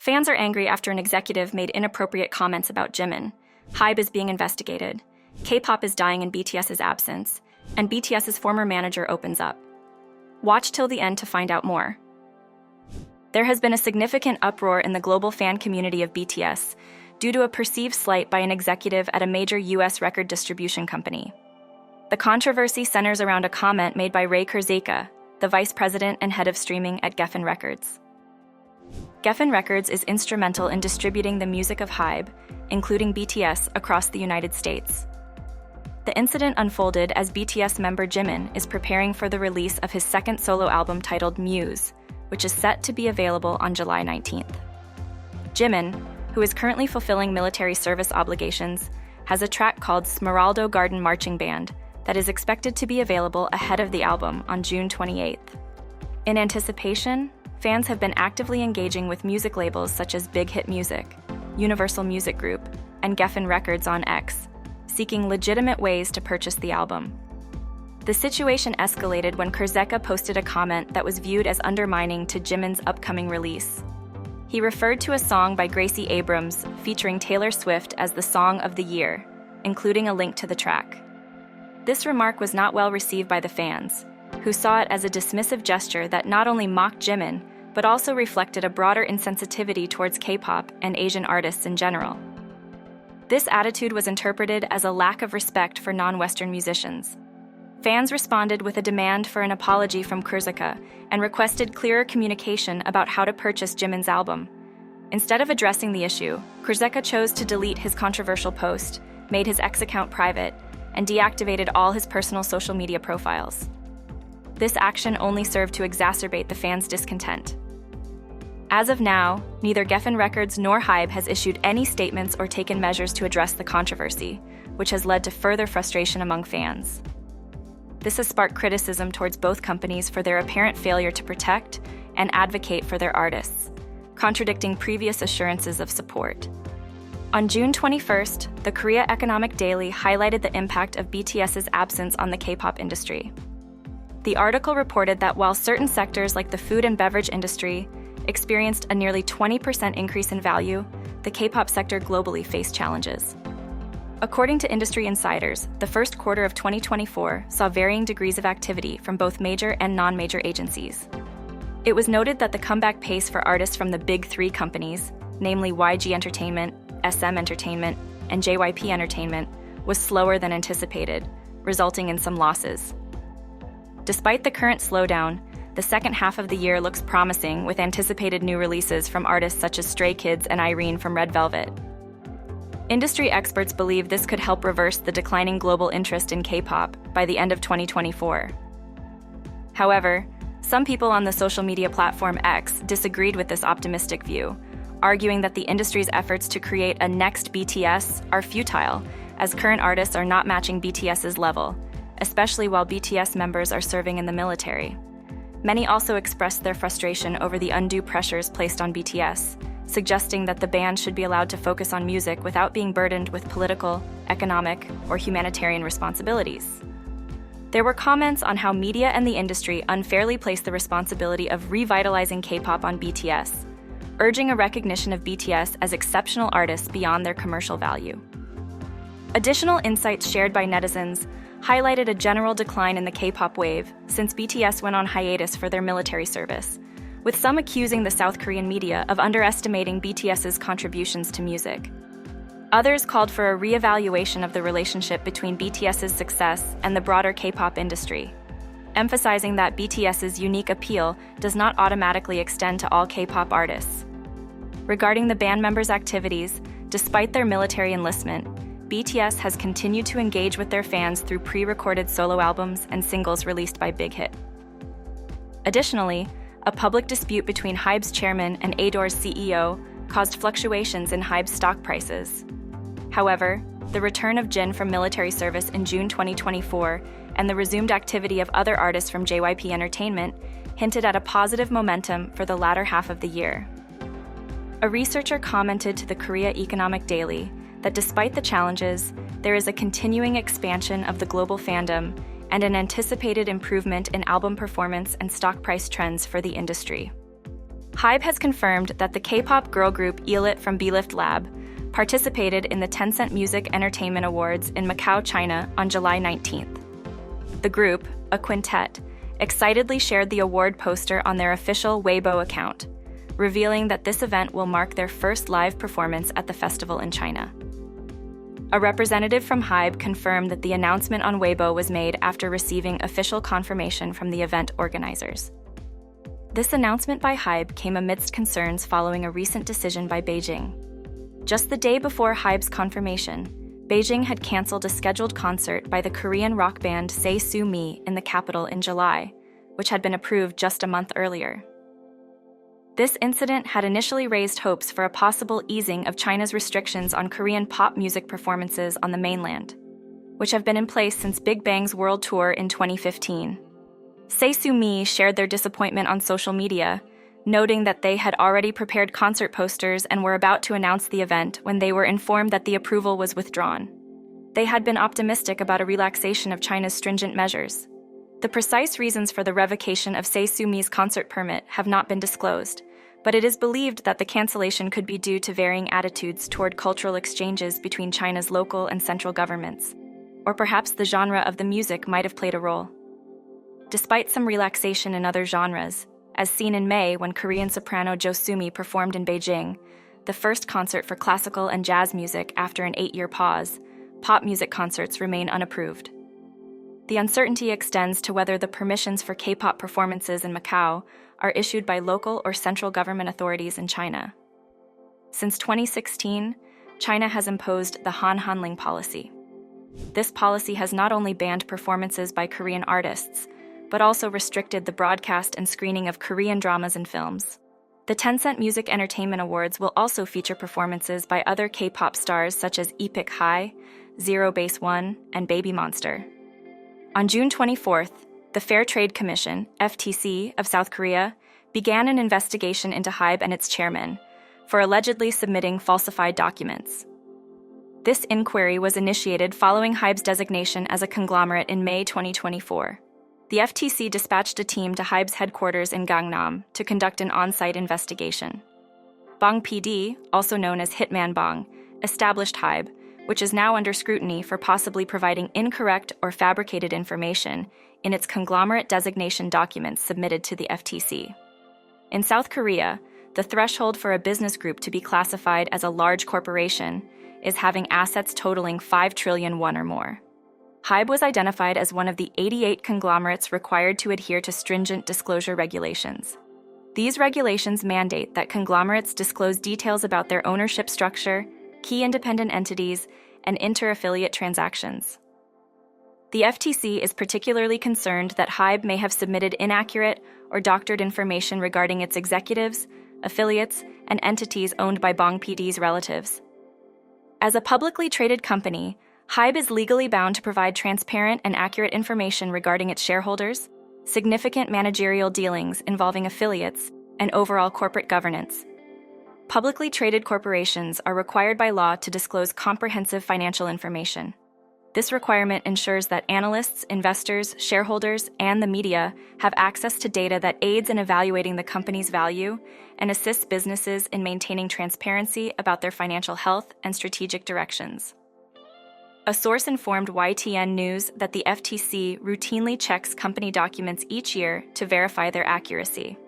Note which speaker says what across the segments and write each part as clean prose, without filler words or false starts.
Speaker 1: Fans are angry after an executive made inappropriate comments about Jimin. HYBE is being investigated. Kpop is dying in BTS's absence, and BTS's former manager opens up. Watch till the end to find out more. There has been a significant uproar in the global fan community of BTS due to a perceived slight by an executive at a major US record distribution company. The controversy centers around a comment made by Ray Kurzweil, the vice president and head of streaming at Geffen Records. Geffen Records is instrumental in distributing the music of HYBE, including BTS, across the United States. The incident unfolded as BTS member Jimin is preparing for the release of his second solo album titled Muse, which is set to be available on July 19th. Jimin, who is currently fulfilling military service obligations, has a track called Smeraldo Garden Marching Band that is expected to be available ahead of the album on June 28th. In anticipation, fans have been actively engaging with music labels such as Big Hit Music, Universal Music Group, and Geffen Records on X, seeking legitimate ways to purchase the album. The situation escalated when Kurzweil posted a comment that was viewed as undermining to Jimin's upcoming release. He referred to a song by Gracie Abrams featuring Taylor Swift as the Song of the Year, including a link to the track. This remark was not well received by the fans, who saw it as a dismissive gesture that not only mocked Jimin, but also reflected a broader insensitivity towards K-pop and Asian artists in general. This attitude was interpreted as a lack of respect for non-Western musicians. Fans responded with a demand for an apology from Kurzweil and requested clearer communication about how to purchase Jimin's album. Instead of addressing the issue, Kurzweil chose to delete his controversial post, made his X account private, and deactivated all his personal social media profiles. This action only served to exacerbate the fans' discontent. As of now, neither Geffen Records nor HYBE has issued any statements or taken measures to address the controversy, which has led to further frustration among fans. This has sparked criticism towards both companies for their apparent failure to protect and advocate for their artists, contradicting previous assurances of support. On June 21st, the Korea Economic Daily highlighted the impact of BTS's absence on the K-pop industry. The article reported that while certain sectors like the food and beverage industry experienced a nearly 20% increase in value, the K-pop sector globally faced challenges. According to industry insiders, the first quarter of 2024 saw varying degrees of activity from both major and non-major agencies. It was noted that the comeback pace for artists from the big three companies, namely YG Entertainment, SM Entertainment, and JYP Entertainment, was slower than anticipated, resulting in some losses. Despite the current slowdown, the second half of the year looks promising with anticipated new releases from artists such as Stray Kids and Irene from Red Velvet. Industry experts believe this could help reverse the declining global interest in K-pop by the end of 2024. However, some people on the social media platform X disagreed with this optimistic view, arguing that the industry's efforts to create a next BTS are futile, as current artists are not matching BTS's level, especially while BTS members are serving in the military. Many also expressed their frustration over the undue pressures placed on BTS, suggesting that the band should be allowed to focus on music without being burdened with political, economic, or humanitarian responsibilities. There were comments on how media and the industry unfairly place the responsibility of revitalizing K-pop on BTS, urging a recognition of BTS as exceptional artists beyond their commercial value. Additional insights shared by netizens highlighted a general decline in the K-pop wave since BTS went on hiatus for their military service, with some accusing the South Korean media of underestimating BTS's contributions to music. Others called for a re-evaluation of the relationship between BTS's success and the broader K-pop industry, emphasizing that BTS's unique appeal does not automatically extend to all K-pop artists. Regarding the band members' activities, despite their military enlistment, BTS has continued to engage with their fans through pre-recorded solo albums and singles released by Big Hit. Additionally, a public dispute between HYBE's chairman and Ador's CEO caused fluctuations in HYBE's stock prices. However, the return of Jin from military service in June 2024 and the resumed activity of other artists from JYP Entertainment hinted at a positive momentum for the latter half of the year. A researcher commented to the Korea Economic Daily that despite the challenges, there is a continuing expansion of the global fandom and an anticipated improvement in album performance and stock price trends for the industry. HYBE has confirmed that the K-pop girl group ELIT from B-Lift Lab participated in the Tencent Music Entertainment Awards in Macau, China on July 19th. The group, a quintet, excitedly shared the award poster on their official Weibo account, revealing that this event will mark their first live performance at the festival in China. A representative from HYBE confirmed that the announcement on Weibo was made after receiving official confirmation from the event organizers. This announcement by HYBE came amidst concerns following a recent decision by Beijing. Just the day before HYBE's confirmation, Beijing had canceled a scheduled concert by the Korean rock band Say Sue Me in the capital in July, which had been approved just a month earlier. This incident had initially raised hopes for a possible easing of China's restrictions on Korean pop music performances on the mainland, which have been in place since Big Bang's world tour in 2015. Say Sue Me shared their disappointment on social media, noting that they had already prepared concert posters and were about to announce the event when they were informed that the approval was withdrawn. They had been optimistic about a relaxation of China's stringent measures. The precise reasons for the revocation of Say Sue Me's concert permit have not been disclosed, but it is believed that the cancellation could be due to varying attitudes toward cultural exchanges between China's local and central governments, or perhaps the genre of the music might have played a role. Despite some relaxation in other genres, as seen in May when Korean soprano Jo Sumi performed in Beijing, the first concert for classical and jazz music after an 8-year pause, pop music concerts remain unapproved. The uncertainty extends to whether the permissions for K-pop performances in Macau are issued by local or central government authorities in China. Since 2016, China has imposed the Han Hanling policy. This policy has not only banned performances by Korean artists, but also restricted the broadcast and screening of Korean dramas and films. The Tencent Music Entertainment Awards will also feature performances by other K-pop stars such as Epic High, Zero Base One, and Baby Monster. On June 24th, the Fair Trade Commission, FTC, of South Korea began an investigation into HYBE and its chairman for allegedly submitting falsified documents. This inquiry was initiated following HYBE's designation as a conglomerate in May 2024. The FTC dispatched a team to HYBE's headquarters in Gangnam to conduct an on-site investigation. Bang PD, also known as Hitman Bang, established HYBE, which is now under scrutiny for possibly providing incorrect or fabricated information in its conglomerate designation documents submitted to the FTC. In South Korea, the threshold for a business group to be classified as a large corporation is having assets totaling 5 trillion won or more. HYBE was identified as one of the 88 conglomerates required to adhere to stringent disclosure regulations. These regulations mandate that conglomerates disclose details about their ownership structure, key independent entities, and inter-affiliate transactions. The FTC is particularly concerned that HYBE may have submitted inaccurate or doctored information regarding its executives, affiliates, and entities owned by Bang PD's relatives. As a publicly traded company, HYBE is legally bound to provide transparent and accurate information regarding its shareholders, significant managerial dealings involving affiliates, and overall corporate governance. Publicly traded corporations are required by law to disclose comprehensive financial information. This requirement ensures that analysts, investors, shareholders, and the media have access to data that aids in evaluating the company's value and assists businesses in maintaining transparency about their financial health and strategic directions. A source informed YTN News that the FTC routinely checks company documents each year to verify their accuracy.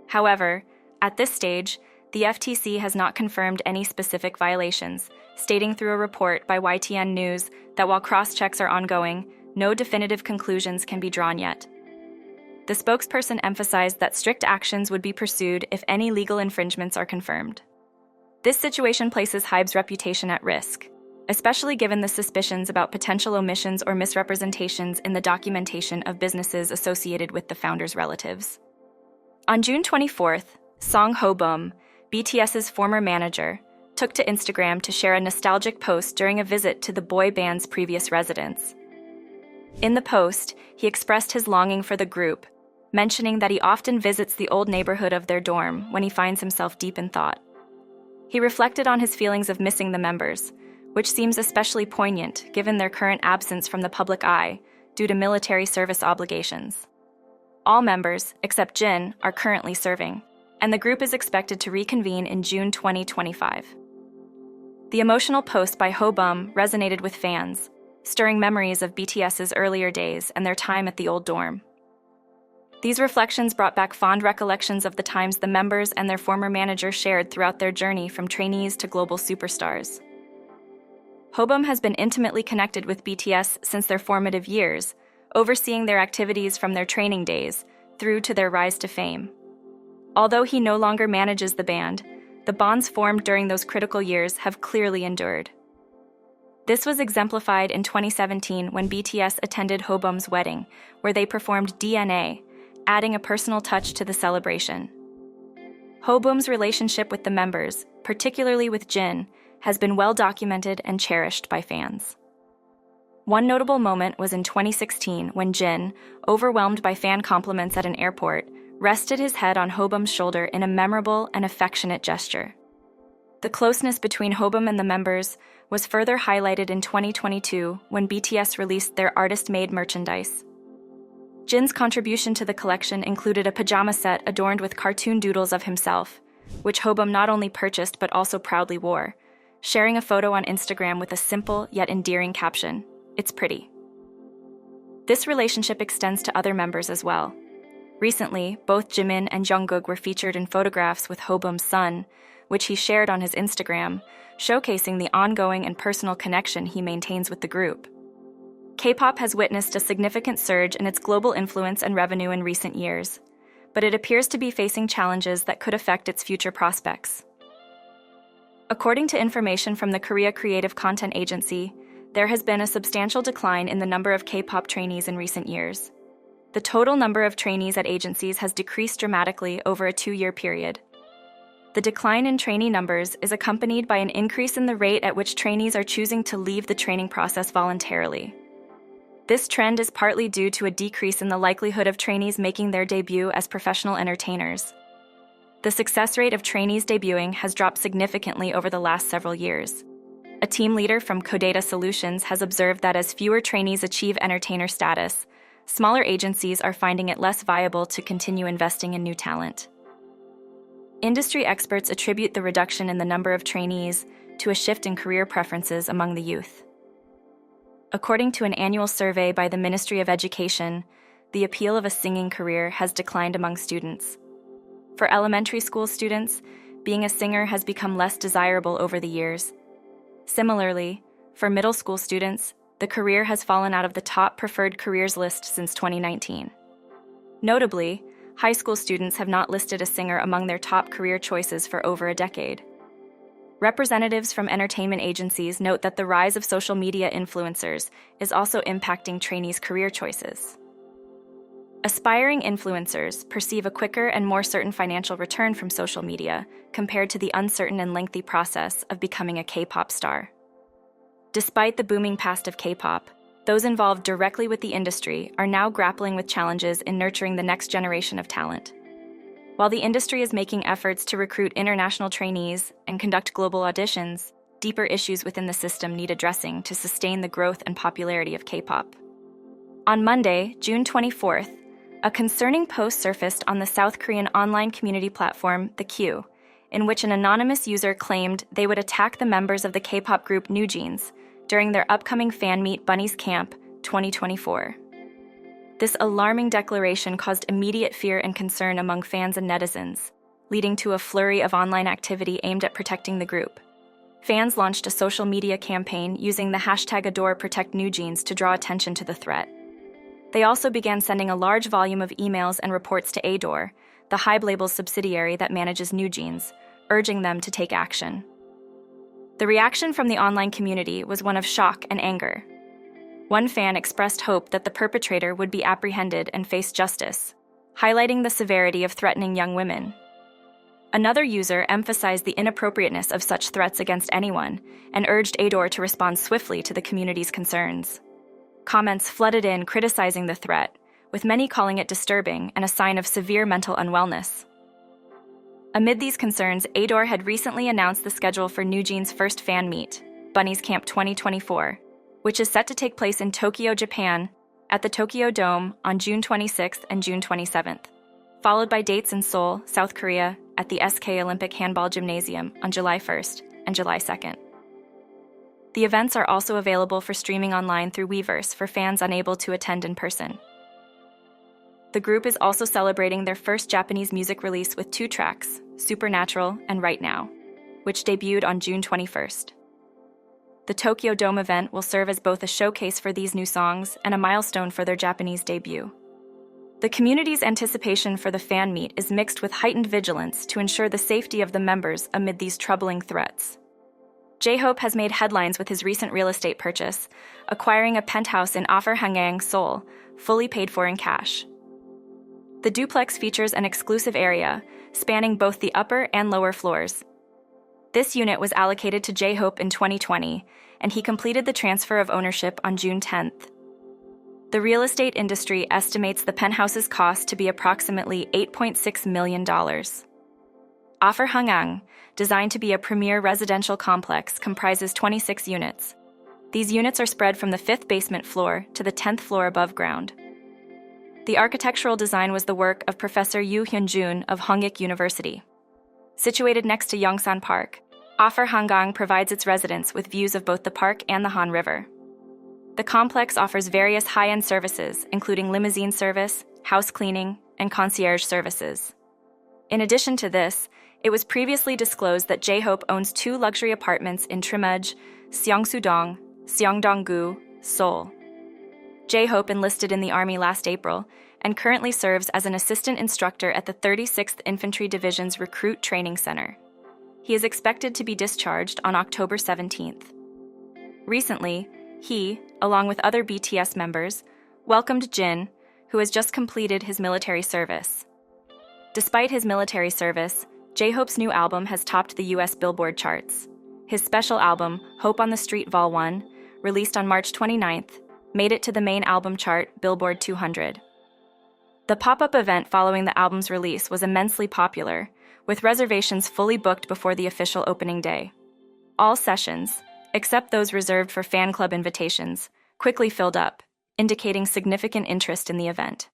Speaker 1: However, at this stage, the FTC has not confirmed any specific violations, stating through a report by YTN News that while cross-checks are ongoing, no definitive conclusions can be drawn yet. The spokesperson emphasized that strict actions would be pursued if any legal infringements are confirmed. This situation places HYBE's reputation at risk, especially given the suspicions about potential omissions or misrepresentations in the documentation of businesses associated with the founder's relatives. On June 24th, Song Ho-bum, BTS's former manager, took to Instagram to share a nostalgic post during a visit to the boy band's previous residence. In the post, he expressed his longing for the group, mentioning that he often visits the old neighborhood of their dorm when he finds himself deep in thought. He reflected on his feelings of missing the members, which seems especially poignant given their current absence from the public eye due to military service obligations. All members, except Jin, are currently serving. and the group is expected to reconvene in June 2025. The emotional post by HYBE resonated with fans, stirring memories of BTS's earlier days and their time at the old dorm. These reflections brought back fond recollections of the times the members and their former manager shared throughout their journey from trainees to global superstars. HYBE has been intimately connected with BTS since their formative years, overseeing their activities from their training days through to their rise to fame. Although he no longer manages the band, the bonds formed during those critical years have clearly endured. This was exemplified in 2017 when BTS attended HYBE's wedding, where they performed DNA, adding a personal touch to the celebration. HYBE's relationship with the members, particularly with Jin, has been well documented and cherished by fans. One notable moment was in 2016 when Jin, overwhelmed by fan compliments at an airport, rested his head on HYBE's shoulder in a memorable and affectionate gesture. The closeness between HYBE and the members was further highlighted in 2022 when BTS released their artist-made merchandise. Jin's contribution to the collection included a pajama set adorned with cartoon doodles of himself, which HYBE not only purchased but also proudly wore, sharing a photo on Instagram with a simple yet endearing caption, "It's pretty." This relationship extends to other members as well. Recently, both Jimin and Jungkook were featured in photographs with HYBE's son, which he shared on his Instagram, showcasing the ongoing and personal connection he maintains with the group. Kpop has witnessed a significant surge in its global influence and revenue in recent years, but it appears to be facing challenges that could affect its future prospects. According to information from the Korea Creative Content Agency, there has been a substantial decline in the number of Kpop trainees in recent years. The total number of trainees at agencies has decreased dramatically over a 2-year period. The decline in trainee numbers is accompanied by an increase in the rate at which trainees are choosing to leave the training process voluntarily. This trend is partly due to a decrease in the likelihood of trainees making their debut as professional entertainers. The success rate of trainees debuting has dropped significantly over the last several years. A team leader from Codata Solutions has observed that as fewer trainees achieve entertainer status, smaller agencies are finding it less viable to continue investing in new talent. Industry experts attribute the reduction in the number of trainees to a shift in career preferences among the youth. According to an annual survey by the Ministry of Education, the appeal of a singing career has declined among students. For elementary school students, being a singer has become less desirable over the years. Similarly, for middle school students, the career has fallen out of the top preferred careers list since 2019. Notably, high school students have not listed a singer among their top career choices for over a decade. Representatives from entertainment agencies note that the rise of social media influencers is also impacting trainees' career choices. Aspiring influencers perceive a quicker and more certain financial return from social media compared to the uncertain and lengthy process of becoming a K-pop star. Despite the booming past of K-pop, those involved directly with the industry are now grappling with challenges in nurturing the next generation of talent. While the industry is making efforts to recruit international trainees and conduct global auditions, deeper issues within the system need addressing to sustain the growth and popularity of K-pop. On Monday, June 24th, a concerning post surfaced on the South Korean online community platform, The Q, in which an anonymous user claimed they would attack the members of the K-pop group NewJeans during their upcoming fan meet Bunny's Camp 2024. This alarming declaration caused immediate fear and concern among fans and netizens, leading to a flurry of online activity aimed at protecting the group. Fans launched a social media campaign using the hashtag #AdoreProtectNewJeans to draw attention to the threat. They also began sending a large volume of emails and reports to Adore, the HYBE label's subsidiary that manages NewJeans, urging them to take action. The reaction from the online community was one of shock and anger. One fan expressed hope that the perpetrator would be apprehended and face justice, highlighting the severity of threatening young women. Another user emphasized the inappropriateness of such threats against anyone and urged Adore to respond swiftly to the community's concerns. Comments flooded in criticizing the threat, with many calling it disturbing and a sign of severe mental unwellness. Amid these concerns, Adore had recently announced the schedule for NewJeans' first fan meet, Bunny's Camp 2024, which is set to take place in Tokyo, Japan, at the Tokyo Dome on June 26th and June 27th, followed by dates in Seoul, South Korea, at the SK Olympic Handball Gymnasium on July 1st and July 2nd. The events are also available for streaming online through Weverse for fans unable to attend in person. The group is also celebrating their first Japanese music release with 2 tracks, Supernatural and Right Now, which debuted on June 21st. The Tokyo Dome event will serve as both a showcase for these new songs and a milestone for their Japanese debut. The community's anticipation for the fan meet is mixed with heightened vigilance to ensure the safety of the members amid these troubling threats. J-Hope has made headlines with his recent real estate purchase, acquiring a penthouse in Hangang, Seoul, fully paid for in cash. The duplex features an exclusive area, spanning both the upper and lower floors. This unit was allocated to J-Hope in 2020, and he completed the transfer of ownership on June 10th. The real estate industry estimates the penthouse's cost to be approximately $8.6 million. Hangang, designed to be a premier residential complex, comprises 26 units. These units are spread from the 5th basement floor to the 10th floor above ground. The architectural design was the work of Professor Yoo Hyun-jun of Hongik University. Situated next to Yongsan Park, Hangang provides its residents with views of both the park and the Han River. The complex offers various high-end services, including limousine service, house cleaning, and concierge services. In addition to this, it was previously disclosed that J-Hope owns 2 luxury apartments in Trimej, Seongsu-dong, Seongdong-gu, Seoul. J-Hope enlisted in the Army last April and currently serves as an assistant instructor at the 36th Infantry Division's Recruit Training Center. He is expected to be discharged on October 17th. Recently, he, along with other BTS members, welcomed Jin, who has just completed his military service. Despite his military service, J-Hope's new album has topped the US Billboard charts. His special album, Hope on the Street Vol. 1, released on March 29th, made it to the main album chart, Billboard 200. The pop-up event following the album's release was immensely popular, with reservations fully booked before the official opening day. All sessions, except those reserved for fan club invitations, quickly filled up, indicating significant interest in the event.